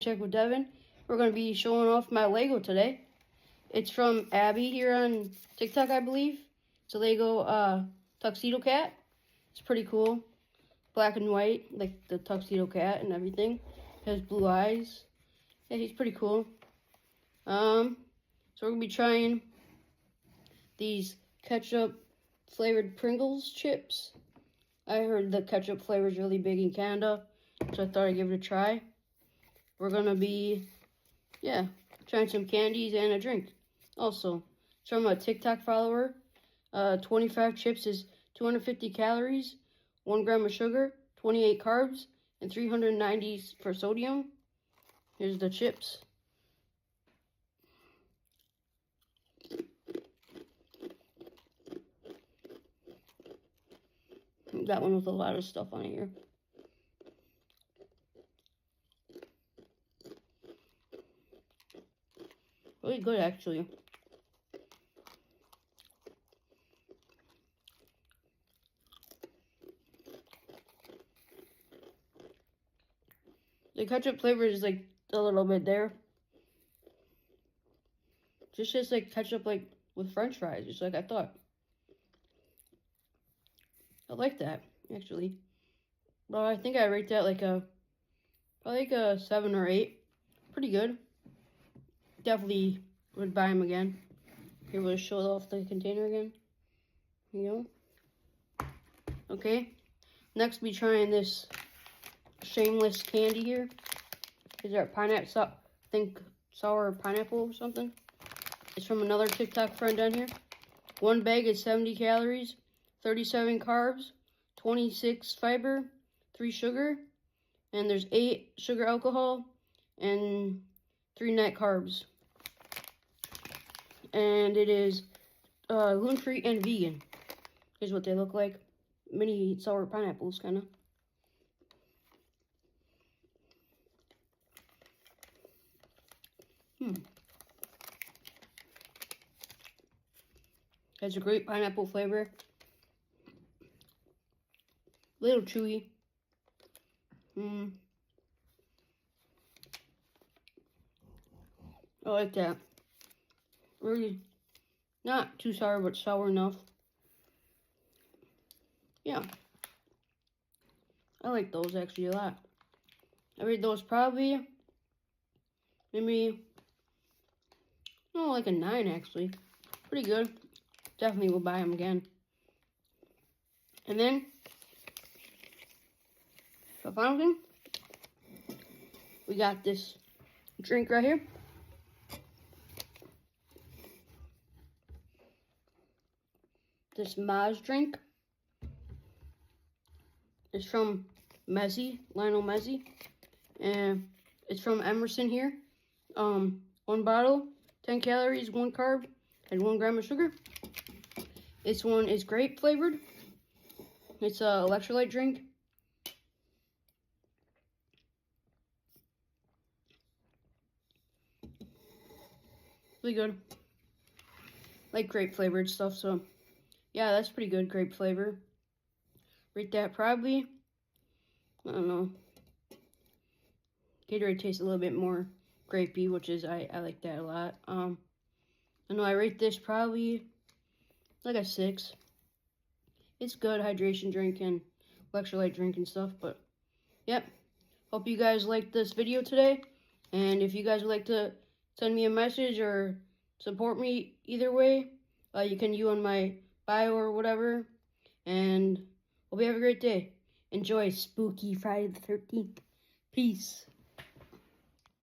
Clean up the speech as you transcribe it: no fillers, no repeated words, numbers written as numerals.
Check with Devin. We're going to be showing off my Lego today. It's from Abby here on TikTok, I believe. It's a Lego tuxedo cat. It's pretty cool. Black and white, like the tuxedo cat and everything. Has blue eyes. Yeah, he's pretty cool. So we're going to be trying these ketchup flavored Pringles chips. I heard the ketchup flavor is really big in Canada, so I thought I'd give it a try. We're gonna be, trying some candies and a drink. Also, it's from a TikTok follower. 25 chips is 250 calories, 1 gram of sugar, 28 carbs, and 390 for sodium. Here's the chips. Got one with a lot of stuff on it here. Really good, actually. The ketchup flavor is like a little bit there. Just like ketchup like with French fries, just like I thought. I like that, actually. Well, I think I rate that like probably like a 7 or 8. Pretty good. Definitely would buy them again. Here, we'll show off the container again. Here you go. Okay. Next, we'll be trying this Shameless candy here. Is that pineapple? I think sour pineapple or something. It's from another TikTok friend down here. One bag is 70 calories, 37 carbs, 26 fiber, 3 sugar, and there's 8 sugar alcohol and 3 net carbs. And it is gluten-free and vegan. Here's what they look like. Mini sour pineapples, kind of. Has a great pineapple flavor. Little chewy. I like that. Really not too sour, but sour enough. Yeah. I like those actually a lot. I rate those probably maybe, like a 9 actually. Pretty good. Definitely will buy them again. And then, the final thing, we got this drink right here. This MÁS drink is from Lionel Messi, and it's from Emerson here. 1 bottle, 10 calories, 1 carb, and 1 gram of sugar. This one is grape flavored. It's an electrolyte drink. Really good. Like grape flavored stuff, so yeah, that's pretty good, grape flavor. Rate that probably, I don't know. Gatorade tastes a little bit more grapey, which is, I like that a lot. I know I rate this probably like a 6. It's good hydration drink and electrolyte drink and stuff, but yep. Hope you guys liked this video today. And if you guys would like to send me a message or support me either way, you can on my bio or whatever. And hope you have a great day. Enjoy Spooky Friday the 13th. Peace.